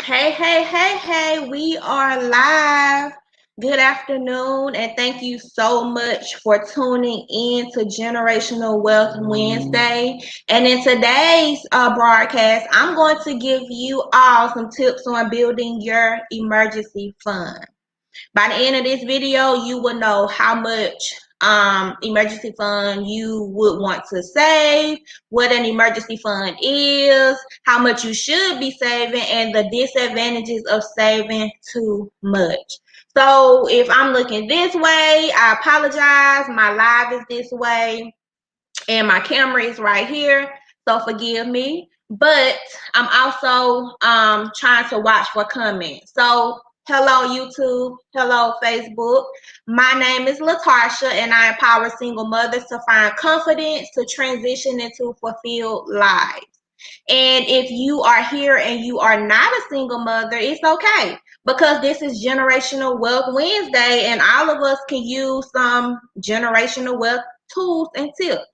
Hey, we are live. Good afternoon, and thank you so much for tuning in to Generational Wealth Wednesday. And in today's broadcast, I'm going to give you all some tips on building your emergency fund. By the end of this video, you will know how much emergency fund you would want to save, what an emergency fund is, how much you should be saving, and the disadvantages of saving too much. So if I'm looking this way, I apologize. My live is this way and my camera is right here. So forgive me. But I'm also trying to watch for comments. So hello, YouTube. Hello, Facebook. My name is Latasha, and I empower single mothers to find confidence to transition into fulfilled lives. And if you are here and you are not a single mother, it's okay because this is Generational Wealth Wednesday, and all of us can use some generational wealth tools and tips.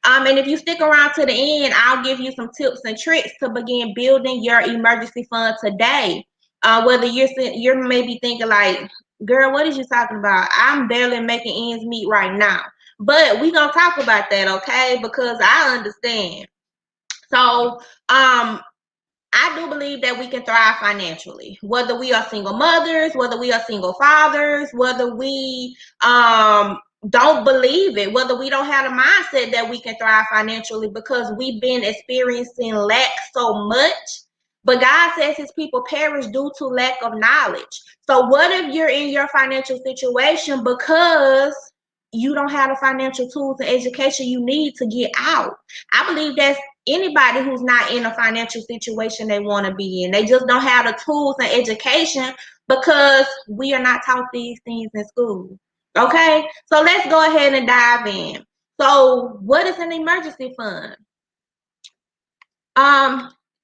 And if you stick around to the end, I'll give you some tips and tricks to begin building your emergency fund today. Whether you're maybe thinking like, girl, what is you talking about? I'm barely making ends meet right now. But we gonna talk about that, okay? Because I understand. So I do believe that we can thrive financially, whether we are single mothers, whether we are single fathers, whether we don't believe it, whether we don't have a mindset that we can thrive financially because we've been experiencing lack so much. But God says his people perish due to lack of knowledge. So what if you're in your financial situation because you don't have the financial tools and education you need to get out? I believe that's anybody who's not in a financial situation they want to be in. They just don't have the tools and education because we are not taught these things in school. Okay, so let's go ahead and dive in. So what is an emergency fund?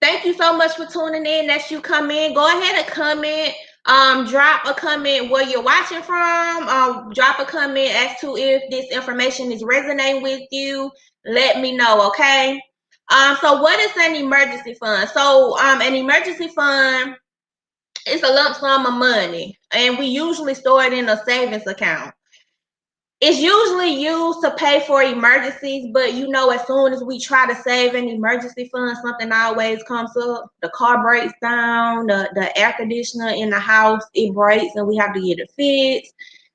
Thank you so much for tuning in. That's you come in. Go ahead and comment. Drop a comment where you're watching from. Drop a comment as to if this information is resonating with you. Let me know, okay? So what is an emergency fund? So an emergency fund is a lump sum of money, and we usually store it in a savings account. It's usually used to pay for emergencies, but as soon as we try to save an emergency fund, something always comes up. The car breaks down, the air conditioner in the house, it breaks and we have to get it fixed.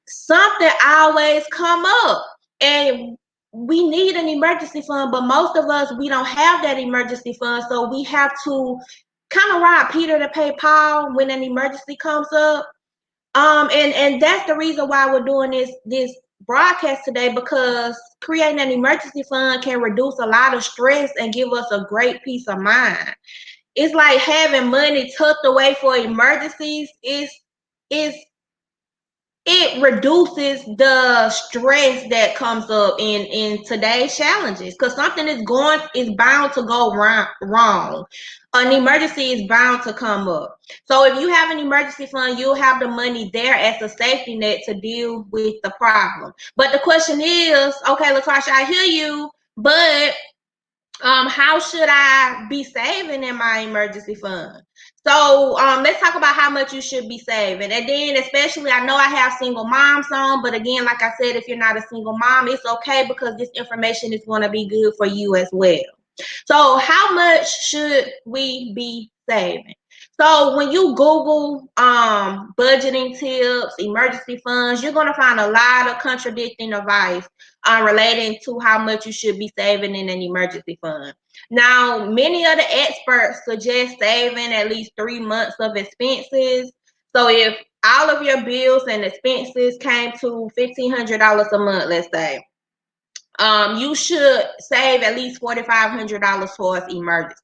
Something always come up and we need an emergency fund, but most of us, we don't have that emergency fund. So we have to kind of rob Peter to pay Paul when an emergency comes up. And that's the reason why we're doing this broadcast today, because creating an emergency fund can reduce a lot of stress and give us a great peace of mind. It's like having money tucked away for emergencies. It reduces the stress that comes up in today's challenges, because something is bound to go wrong. An emergency is bound to come up. So if you have an emergency fund, you'll have the money there as a safety net to deal with the problem. But the question is, okay, Latasha, I hear you, but how should I be saving in my emergency fund? So let's talk about how much you should be saving. And then especially, I know I have single moms on, but again, like I said, if you're not a single mom, it's okay because this information is going to be good for you as well. So how much should we be saving? So when you Google budgeting tips, emergency funds, you're going to find a lot of contradicting advice relating to how much you should be saving in an emergency fund. Now, many of the experts suggest saving at least 3 months of expenses. So if all of your bills and expenses came to $1,500 a month, let's say, you should save at least $4,500 towards emergency.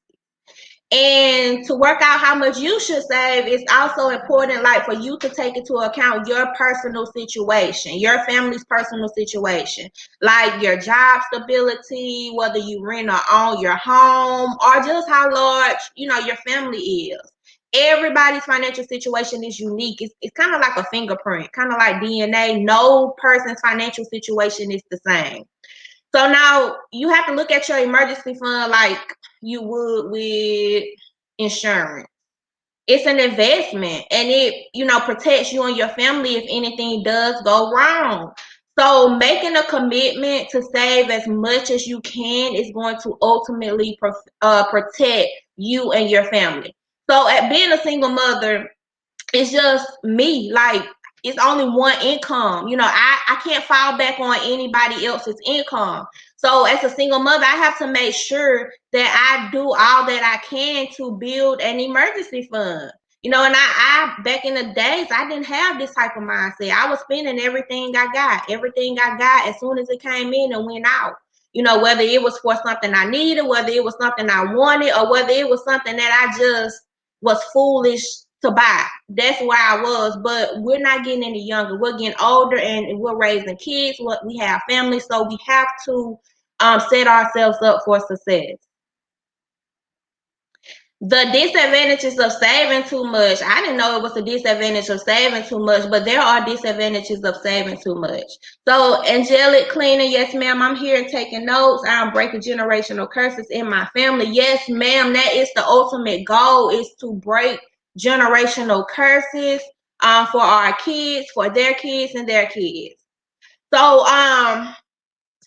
And to work out how much you should save, it's also important, like, for you to take into account your personal situation, your family's personal situation, like your job stability, whether you rent or own your home, or just how large, your family is. Everybody's financial situation is unique. It's kind of like a fingerprint, kind of like DNA. No person's financial situation is the same. So now you have to look at your emergency fund like you would with insurance. It's an investment, and it, protects you and your family if anything does go wrong. So making a commitment to save as much as you can is going to ultimately protect you and your family. So at being a single mother, it's just me. Like, it's only one income. I can't fall back on anybody else's income. So as a single mother, I have to make sure that I do all that I can to build an emergency fund. And I back in the days, I didn't have this type of mindset. I was spending everything I got as soon as it came in and went out. Whether it was for something I needed, whether it was something I wanted, or whether it was something that I just was foolish to buy. That's where I was. But we're not getting any younger. We're getting older, and we're raising kids. We have families, so we have to set ourselves up for success. The disadvantages of saving too much. I didn't know it was a disadvantage of saving too much, but there are disadvantages of saving too much. So, angelic cleaning, yes, ma'am. I'm here and taking notes. I'm breaking generational curses in my family. Yes, ma'am. That is the ultimate goal, is to break generational curses for our kids, for their kids, and their kids. So,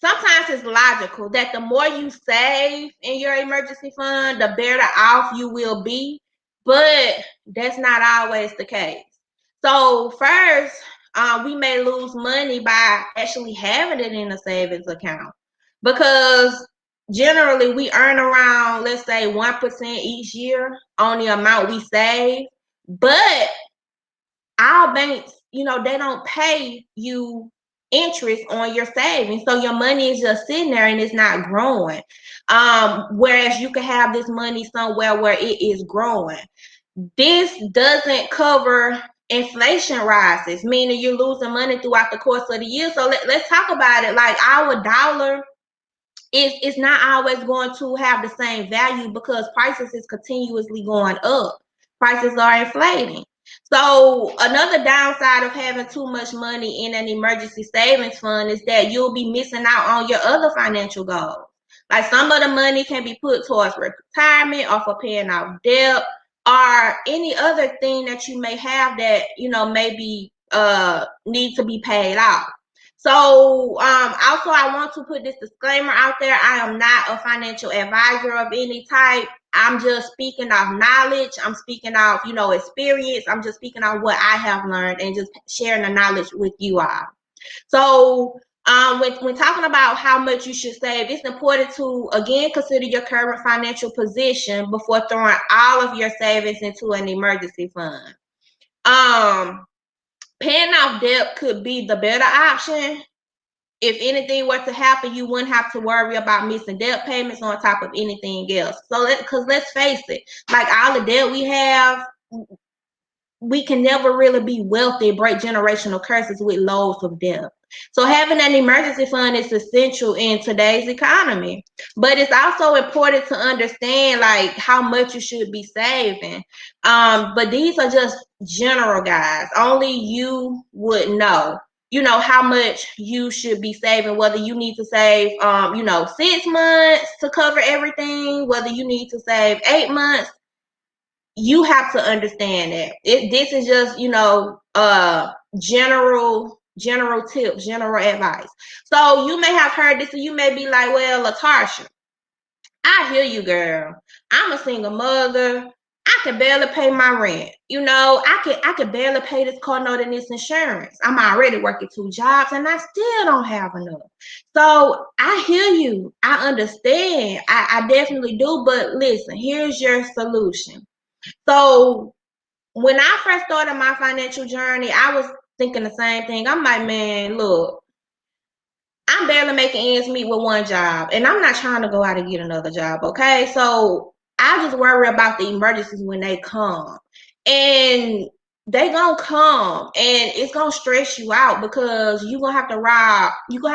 sometimes it's logical that the more you save in your emergency fund, the better off you will be, but that's not always the case. So first, we may lose money by actually having it in a savings account, because generally we earn around, let's say, 1% each year on the amount we save, but our banks, they don't pay you interest on your savings. So your money is just sitting there and it's not growing. Whereas you can have this money somewhere where it is growing. This doesn't cover inflation rises, meaning you're losing money throughout the course of the year. So let's talk about it. Like, our dollar is not always going to have the same value because prices is continuously going up. Prices are inflating. So another downside of having too much money in an emergency savings fund is that you'll be missing out on your other financial goals. Like, some of the money can be put towards retirement or for paying off debt or any other thing that you may have that, maybe need to be paid off. So, also, I want to put this disclaimer out there. I am not a financial advisor of any type. I'm just speaking of knowledge. I'm speaking of, experience. I'm just speaking on what I have learned and just sharing the knowledge with you all. So, when talking about how much you should save, it's important to, again, consider your current financial position before throwing all of your savings into an emergency fund. Paying off debt could be the better option. If anything were to happen, you wouldn't have to worry about missing debt payments on top of anything else. So, because let's face it, like, all the debt we have, we can never really be wealthy, break generational curses with loads of debt. So having an emergency fund is essential in today's economy. But it's also important to understand, like, how much you should be saving. But these are just general guys. Only you would know, how much you should be saving, whether you need to save, 6 months to cover everything, whether you need to save 8 months. You have to understand that this is just, general tips, general advice. So you may have heard this and you may be like, well, Latarsha, I hear you, girl. I'm a single mother. I can barely pay my rent. I can barely pay this car note and this insurance. I'm already working 2 jobs and I still don't have enough. So I hear you. I understand. I definitely do. But listen, here's your solution. So when I first started my financial journey, I was thinking the same thing. I'm like, man, look, I'm barely making ends meet with one job, and I'm not trying to go out and get another job, okay? So I just worry about the emergencies when they come. And they gonna come, and it's gonna stress you out because you're gonna have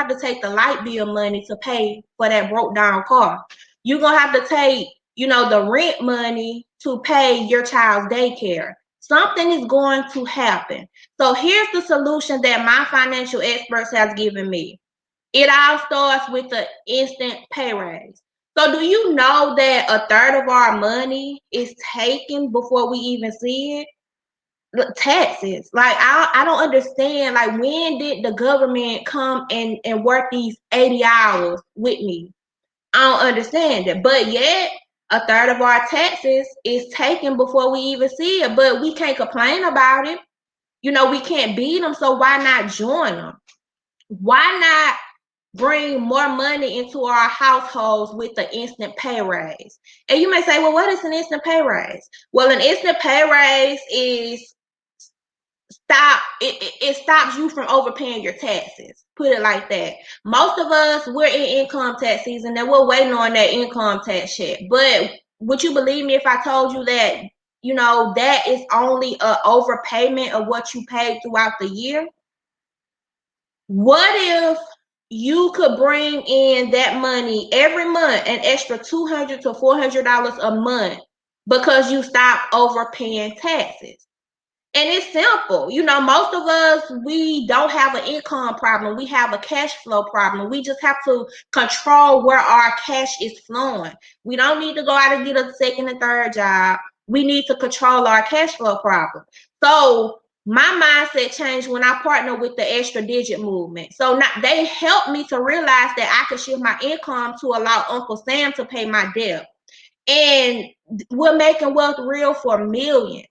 to take the light bill money to pay for that broke down car. You're gonna have to take, the rent money to pay your child's daycare. Something is going to happen. So here's the solution that my financial experts have given me. It all starts with the instant pay raise. So do you know that a third of our money is taken before we even see it? Taxes. Like I don't understand. Like when did the government come and work these 80 hours with me? I don't understand it. But yet a third of our taxes is taken before we even see it. But we can't complain about it. You know, we can't beat them. So why not join them? Why not bring more money into our households with the instant pay raise? And you may say, well, what is an instant pay raise? Well, an instant pay raise is it stops you from overpaying your taxes. Put it like that. Most of us, we're in income tax season and we're waiting on that income tax check. But would you believe me if I told you that, you know, that is only a overpayment of what you paid throughout the year? What if you could bring in that money every month, an extra $200 to $400 a month, because you stop overpaying taxes? And it's simple. You know, most of us, we don't have an income problem. We have a cash flow problem. We just have to control where our cash is flowing. We don't need to go out and get a second and third job. We need to control our cash flow problem. So my mindset changed when I partnered with the extra digit movement. So now they helped me to realize that I could shift my income to allow Uncle Sam to pay my debt. And we're making wealth real for millions.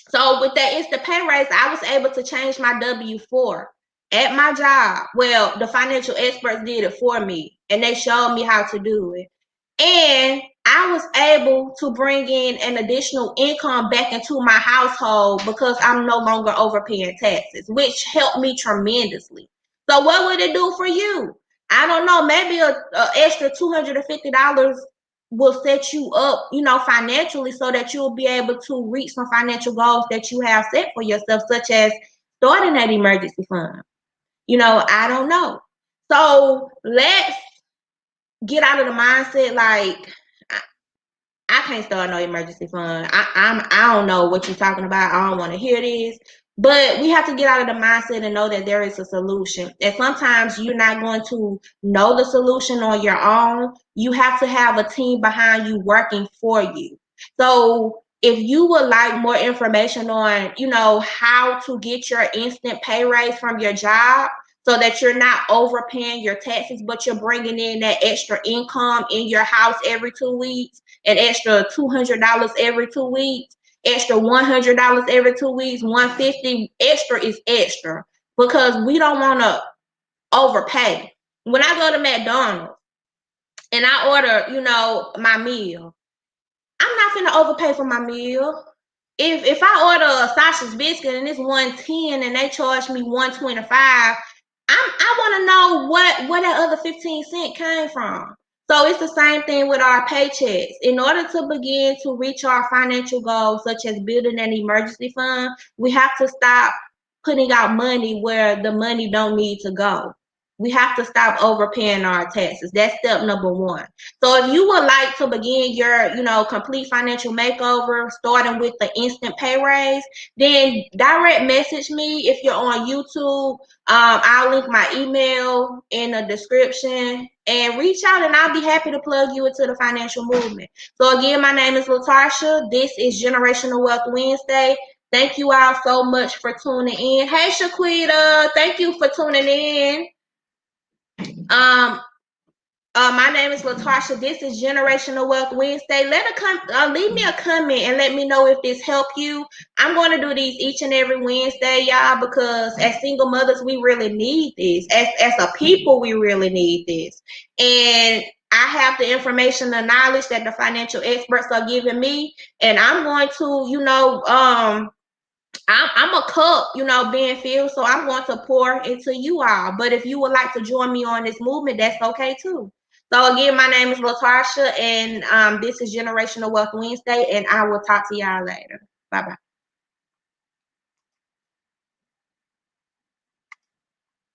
So with that instant pay raise, I was able to change my W-4 at my job. Well, the financial experts did it for me and they showed me how to do it. And I was able to bring in an additional income back into my household because I'm no longer overpaying taxes, which helped me tremendously. So what would it do for you? I don't know, maybe a extra $250 will set you up, you know, financially, so that you'll be able to reach some financial goals that you have set for yourself, such as starting an emergency fund. You know, I don't know. So let's get out of the mindset like I can't start no emergency fund. I don't know what you're talking about. I don't want to hear this. But we have to get out of the mindset and know that there is a solution. And sometimes you're not going to know the solution on your own. You have to have a team behind you working for you. So if you would like more information on, you know, how to get your instant pay raise from your job so that you're not overpaying your taxes, but you're bringing in that extra income in your house every 2 weeks, an extra $200 every 2 weeks, extra $100 every 2 weeks, 150 extra is extra because we don't want to overpay. When I go to McDonald's and I order, you know, my meal, I'm not finna overpay for my meal. If I order a sausage biscuit and it's 110 and they charge me 125, I want to know where that other 15 cent came from. So it's the same thing with our paychecks. In order to begin to reach our financial goals, such as building an emergency fund, we have to stop putting out money where the money don't need to go. We have to stop overpaying our taxes. That's step number one. So if you would like to begin your, you know, complete financial makeover, starting with the instant pay raise, then direct message me if you're on YouTube. I'll link my email in the description and reach out and I'll be happy to plug you into the financial movement. So again, my name is Latarsha. This is Generational Wealth Wednesday. Thank you all so much for tuning in. Hey, Shaquita, thank you for tuning in. My name is Latarsha. This is Generational Wealth Wednesday. Leave me a comment and let me know if this helped you. I'm going to do these each and every Wednesday, y'all, because as single mothers, we really need this. As a people, we really need this. And I have the information, the knowledge that the financial experts are giving me, and I'm going to, you know, I'm a cup, you know, being filled, so I'm going to pour into you all. But if you would like to join me on this movement, that's okay too. So again, my name is Latarsha, and this is Generational Wealth Wednesday, and I will talk to y'all later. Bye-bye.